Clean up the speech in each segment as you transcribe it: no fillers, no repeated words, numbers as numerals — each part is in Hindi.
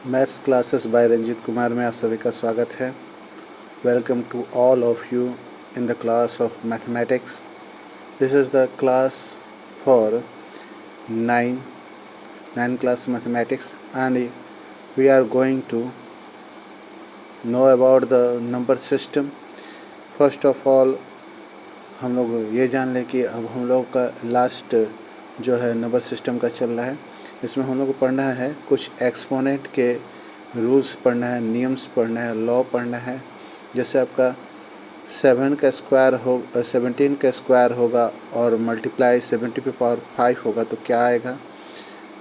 Maths classes by Ranjit Kumar में आप सभी का स्वागत है। Welcome to all of you in the class of mathematics. This is the class for 9 class mathematics, and we are going to know about the number system. First of all हम लोग ये जान लें कि अब हम लोग का लास्ट जो है नंबर सिस्टम का चल रहा है। इसमें हम लोग को पढ़ना है कुछ एक्सपोनेंट के रूल्स पढ़ना है, नियम्स पढ़ना है, लॉ पढ़ना है। जैसे आपका 17 का स्क्वायर होगा और मल्टीप्लाई 70 पे पावर 5 होगा तो क्या आएगा।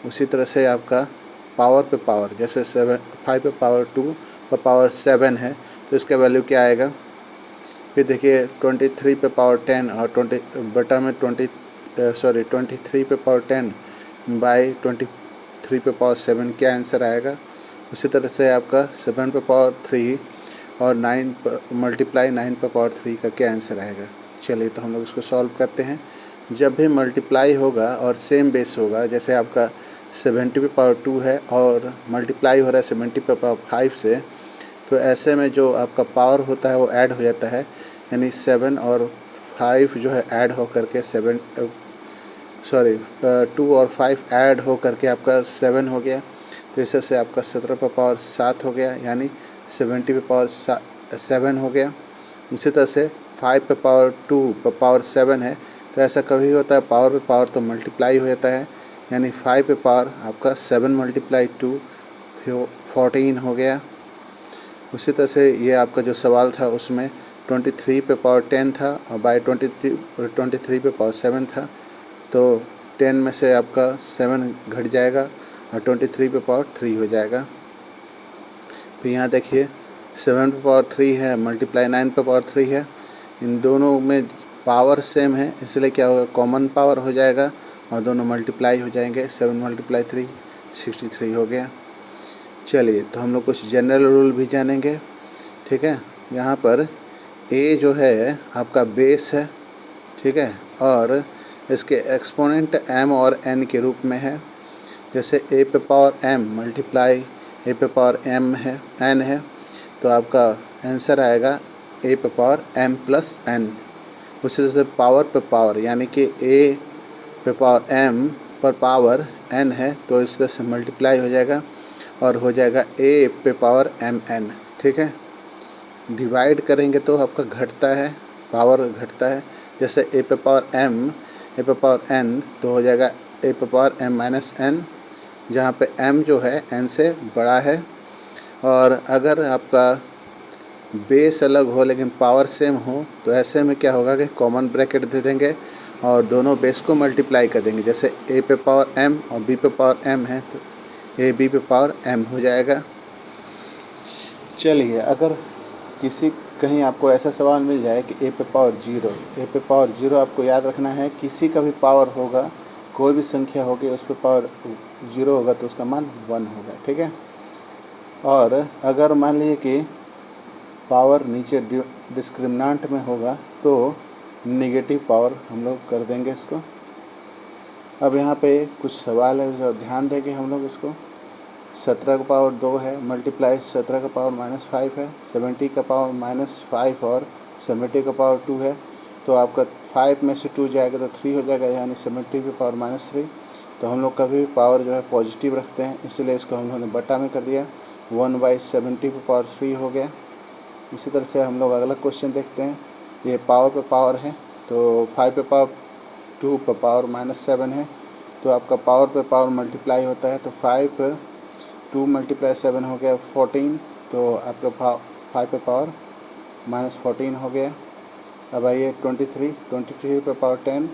उसी तरह से आपका पावर पे पावर, जैसे 5 पे पावर 2 पर पावर 7 है तो इसका वैल्यू क्या आएगा। फिर देखिए 23 पे पावर 10 और 23 पे पावर 10 बाई 23 पे पावर 7 क्या आंसर आएगा। उसी तरह से आपका 7 पे पावर 3 और 9 पर मल्टीप्लाई 9 पे पावर 3 का क्या आंसर आएगा। चलिए तो हम लोग इसको सॉल्व करते हैं। जब भी मल्टीप्लाई होगा और सेम बेस होगा, जैसे आपका 70 पे पावर 2 है और मल्टीप्लाई हो रहा है 70 पे पावर 5 से, तो ऐसे में जो आपका पावर होता है वो ऐड हो जाता है, यानी 7 और 5 जो है ऐड हो करके 2 और 5 ऐड हो करके आपका 7 हो गया। तो इस से आपका 17 पे पावर 7 हो गया, यानी 70 पे पावर 7 हो गया। उसी तरह से 5 पे पावर 2 पे पावर 7 है, तो ऐसा कभी होता है पावर पे पावर तो मल्टीप्लाई हो जाता है, यानी 5 पे पावर आपका 7 मल्टीप्लाई 2 14 हो गया। उसी तरह से ये आपका जो सवाल था उसमें 23 पे पावर 10 था और बाई 23 पे पावर 7 था, तो 10 में से आपका 7 घट जाएगा और 23 पे पावर 3 हो जाएगा। फिर यहाँ देखिए 7 पे पावर 3 है, मल्टीप्लाई 9 पे पावर 3 है, इन दोनों में पावर सेम है, इसलिए क्या होगा, कॉमन पावर हो जाएगा और दोनों मल्टीप्लाई हो जाएंगे। 7 मल्टीप्लाई 3 63 हो गया। चलिए तो हम लोग कुछ जनरल रूल भी जानेंगे, ठीक है। यहाँ पर ए जो है आपका बेस है, ठीक है, और इसके एक्सपोनेंट m और n के रूप में है। जैसे ए पे पावर m मल्टीप्लाई ए पे पावर m है, n है, तो आपका आंसर आएगा ए पे पावर m प्लस n। उसी से पावर पे पावर, यानी कि ए पे पावर m पर पावर n है, तो इस तरह से मल्टीप्लाई हो जाएगा और हो जाएगा ए पे पावर mn, ठीक है। डिवाइड करेंगे तो आपका घटता है, पावर घटता है। जैसे ए पे पावर m ए पे पावर n तो हो जाएगा ए पे पावर m माइनस n, जहाँ पे m जो है n से बड़ा है। और अगर आपका बेस अलग हो लेकिन पावर सेम हो तो ऐसे में क्या होगा कि कॉमन ब्रैकेट दे देंगे और दोनों बेस को मल्टीप्लाई कर देंगे। जैसे ए पे पावर m और b पे पावर m है तो ए बी पे पावर m हो जाएगा। चलिए अगर कहीं आपको ऐसा सवाल मिल जाए कि ए पे पावर 0, आपको याद रखना है किसी का भी पावर होगा, कोई भी संख्या होगी उस पर पावर 0 होगा तो उसका मान 1 होगा, ठीक है। और अगर मान लीजिए कि पावर नीचे डिस्क्रिमिनेंट में होगा तो नेगेटिव पावर हम लोग कर देंगे इसको। अब यहाँ पे कुछ सवाल है जो ध्यान देंगे हम लोग इसको। 17 का पावर 2 है, मल्टीप्लाई 17 का पावर -5 है, 70 का पावर -5 और 70 का पावर 2 है, तो आपका 5 में से 2 जाएगा तो 3 हो जाएगा, यानी 70 पे पावर -3। तो हम लोग कभी भी पावर जो है पॉजिटिव रखते हैं, इसलिए इसको हम लोगों ने बटा में कर दिया, 1/70 पे पावर 3 हो गया। इसी तरह से हम लोग अगला क्वेश्चन देखते हैं। ये पावर पे पावर है, तो 5 पे पावर 2 पे पावर -7 है, तो आपका पावर पे पावर मल्टीप्लाई होता है, तो 2 मल्टीप्लाई 7 हो गया 14, तो आपका 5 पे पावर -14 हो गया। अब आइए 23 पे पावर 10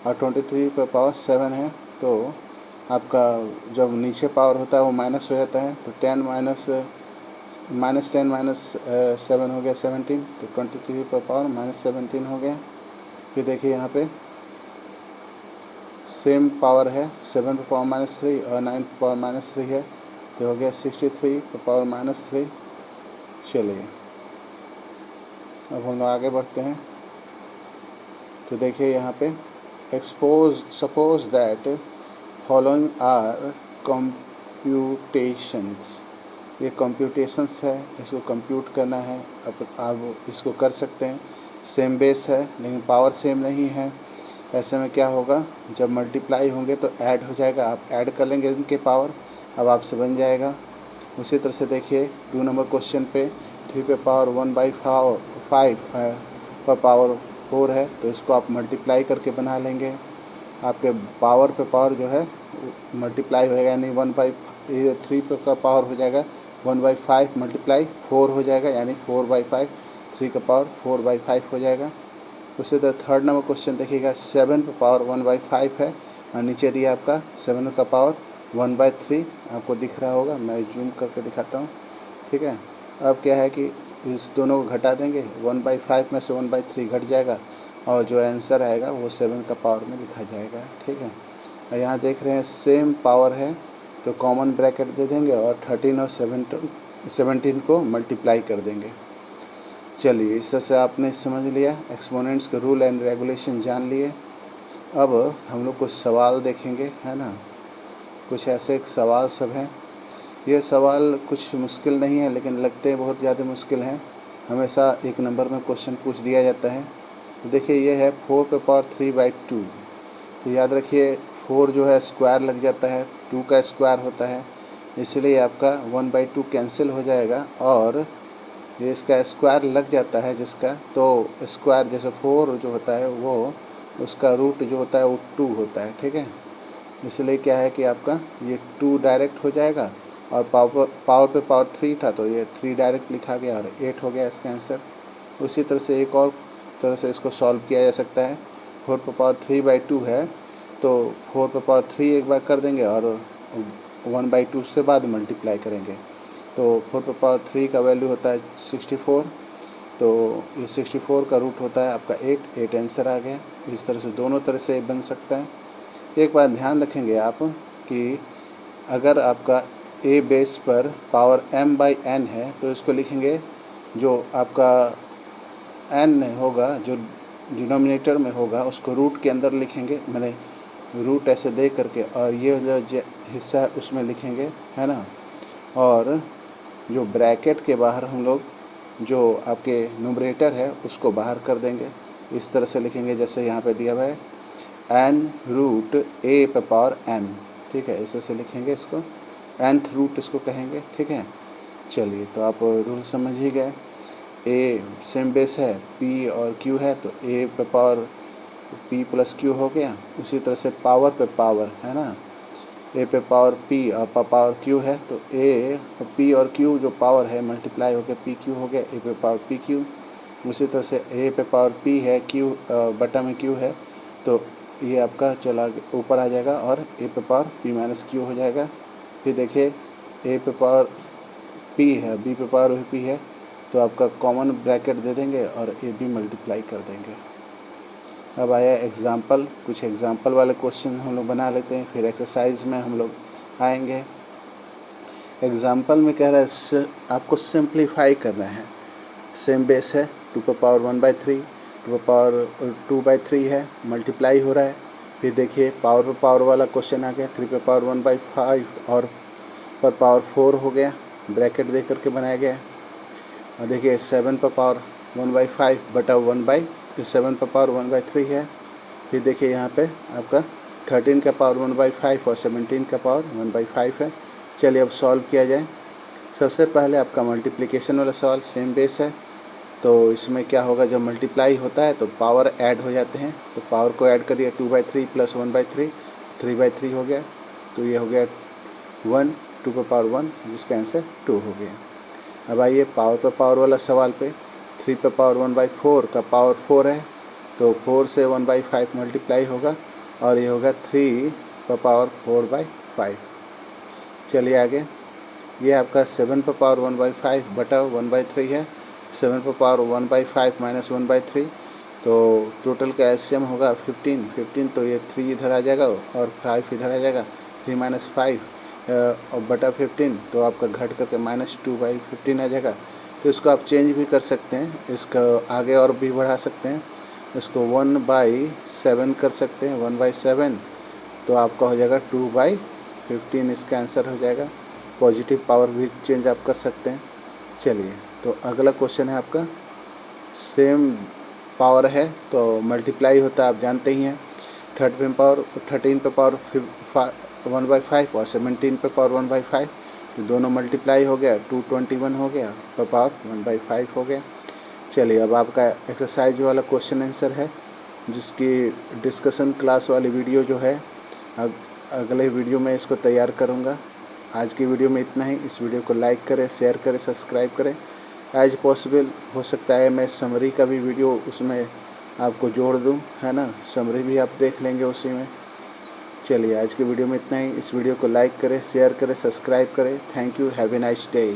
और 23 पे पावर 7 है, तो आपका जब नीचे पावर होता है वो माइनस हो जाता है, तो 10 माइनस 7 हो गया 17, तो 23 पे पावर -17 हो गया। फिर देखिए यहाँ पे सेम पावर है, 7 पे पावर -3 और 9 पे पावर -3 है, तो हो गया 63 पे पावर -3। चलिए अब हम लोग आगे बढ़ते हैं। तो देखिए यहाँ पे suppose that following are computations, ये कंप्यूटेशंस है, इसको कंप्यूट करना है। अब आप इसको कर सकते हैं। सेम बेस है लेकिन पावर सेम नहीं है। ऐसे में क्या होगा, जब मल्टीप्लाई होंगे तो ऐड हो जाएगा, आप ऐड कर लेंगे इनके पावर, अब आपसे बन जाएगा। उसी तरह से देखिए 2 नंबर क्वेश्चन पे 3 पे पावर 1/5 पर पावर 4 है, तो इसको आप मल्टीप्लाई करके बना लेंगे। आपके पावर पे पावर जो है मल्टीप्लाई होएगा, यानी 3 पे का पावर हो जाएगा 1/5 मल्टीप्लाई 4 हो जाएगा, यानी 4/5, 3 का पावर 4/5 हो जाएगा। उसी तरह थर्ड नंबर क्वेश्चन देखिएगा 7 पे पावर 1/5 है और नीचे दिया आपका 7 का पावर 1/3 आपको दिख रहा होगा, मैं जूम करके दिखाता हूँ। ठीक है, अब क्या है कि इस दोनों को घटा देंगे, 1/5 में से 1/3 घट जाएगा और जो आंसर आएगा वो 7 का पावर में लिखा जाएगा। ठीक है, और यहाँ देख रहे हैं सेम पावर है तो कॉमन ब्रैकेट दे देंगे और 13 और 17 को मल्टीप्लाई कर देंगे। चलिए, इससे आपने समझ लिया, एक्सपोनेंट्स के रूल एंड रेगुलेशन जान लिए। अब हम लोग कुछ सवाल देखेंगे, है ना। कुछ ऐसे सवाल सब हैं, ये सवाल कुछ मुश्किल नहीं है लेकिन लगते हैं बहुत ज़्यादा मुश्किल हैं। हमेशा 1 नंबर में क्वेश्चन पूछ दिया जाता है। तो देखिए ये है 4 पे पावर 3/2, तो याद रखिए 4 जो है स्क्वायर लग जाता है, 2 का स्क्वायर होता है, इसलिए आपका 1/2 कैंसिल हो जाएगा और ये इसका स्क्वायर लग जाता है जिसका, तो स्क्वायर जैसे 4 जो होता है वो उसका रूट जो होता है वो 2 होता है। ठीक है, इसलिए क्या है कि आपका ये 2 डायरेक्ट हो जाएगा और पावर पे पावर 3 था तो ये 3 डायरेक्ट लिखा गया और 8 हो गया इसका आंसर। उसी तरह से एक और तरह से इसको सॉल्व किया जा सकता है। 4 पे पावर 3/2 है तो 4 पे पावर 3 एक बार कर देंगे और 1/2 से बाद मल्टीप्लाई करेंगे, तो 4 पे पावर 3 का वैल्यू होता है 64, तो ये 64 का रूट होता है आपका 8 आंसर आ गया। इस तरह से दोनों तरह से बन सकता है। एक बात ध्यान रखेंगे आप कि अगर आपका a बेस पर पावर m/n है तो इसको लिखेंगे, जो आपका n होगा जो डिनोमिनेटर में होगा उसको रूट के अंदर लिखेंगे, मैंने रूट ऐसे दे करके, और ये जो हिस्सा है उसमें लिखेंगे, है ना। और जो ब्रैकेट के बाहर हम लोग जो आपके न्यूमरेटर है उसको बाहर कर देंगे। इस तरह से लिखेंगे जैसे यहाँ पे दिया हुआ है n√a पे पावर m। ठीक है, इस तरह से लिखेंगे इसको, nth रूट इसको कहेंगे। ठीक है, चलिए तो आप रूल समझ ही गए। a सेम बेस है, p और q है तो a पे पावर p प्लस q हो गया। उसी तरह से पावर पे पावर है ना, a पे पावर p और पावर q है तो a p और q जो पावर है मल्टीप्लाई होकर p q हो गया, a पे पावर p q। उसी तरह से a पे पावर p है, q बटा में q है तो ये आपका चला ऊपर आ जाएगा और a पे पावर p माइनस q हो जाएगा। फिर देखिए a पे पावर p है, b पे पावर p है तो आपका कॉमन ब्रैकेट दे देंगे और a भी मल्टीप्लाई कर देंगे। अब आया एग्ज़ाम्पल, कुछ एग्ज़ाम्पल वाले क्वेश्चन हम लोग बना लेते हैं, फिर एक्सरसाइज में हम लोग आएंगे। एग्ज़ाम्पल में कह रहा है आपको सिंप्लीफाई करना है। सेम बेस है, 2 पे पावर 1/3, 2 पे पावर 2/3 है, मल्टीप्लाई हो रहा है। फिर देखिए पावर पे पावर वाला क्वेश्चन आ गया, 3 पे पावर 1/5 और पर पावर 4 हो गया, ब्रैकेट दे करके बनाया गया। और देखिए 7 पे पावर 1/5 बटा 7 पे पावर 1/3 है। फिर देखिए यहाँ पे आपका 13 का पावर 1/5 और 17 का पावर 1/5 है। चलिए अब सॉल्व किया जाए। सबसे पहले आपका मल्टीप्लिकेशन वाला सवाल, सेम बेस है तो इसमें क्या होगा, जब मल्टीप्लाई होता है तो पावर ऐड हो जाते हैं, तो पावर को ऐड कर दिया 2/3 प्लस 1/3, 3/3 हो गया, तो ये हो गया 1, 2 पे पावर 1 जिसका आंसर 2 हो गया। अब आइए पावर पे पावर वाला सवाल पे, 3 पे पावर 1/4 का पावर 4 है तो 4 से 1/5 मल्टीप्लाई होगा और ये होगा 3 पे पावर 4/5। चलिए आगे, ये आपका 7 पे पावर 1/5 बटा 1/3 है, 7 पे पावर 1/5 माइनस 1/3 तो टोटल का एलसीएम होगा 15 तो ये 3 इधर आ जाएगा और 5 इधर आ जाएगा, 3 माइनस 5 और बटा 15 तो आपका घट करके -2/15 आ जाएगा। तो इसको आप चेंज भी कर सकते हैं, इसका आगे और भी बढ़ा सकते हैं, इसको 1/7 कर सकते हैं, 1/7 तो आपका हो जाएगा 2/15, इसका आंसर हो जाएगा। पॉजिटिव पावर भी चेंज आप कर सकते हैं। चलिए, तो अगला क्वेश्चन है आपका, सेम पावर है तो मल्टीप्लाई होता है, आप जानते ही हैं। 13 पे पावर 1/5 और 17 पे पावर 1/5, तो दोनों मल्टीप्लाई हो गया, 221 हो गया, पे पावर 1/5 हो गया। चलिए, अब आपका एक्सरसाइज वाला क्वेश्चन आंसर है, जिसकी डिस्कशन क्लास वाली वीडियो जो है अगले वीडियो में इसको तैयार करूँगा। आज की वीडियो में इतना ही। इस वीडियो को लाइक करें, शेयर करें, सब्सक्राइब करें। एज पॉसिबल हो सकता है मैं समरी का भी वीडियो उसमें आपको जोड़ दूं, है ना, समरी भी आप देख लेंगे उसी में। चलिए, आज की वीडियो में इतना ही। इस वीडियो को लाइक करें, शेयर करें, सब्सक्राइब करें। Thank you, have a nice day.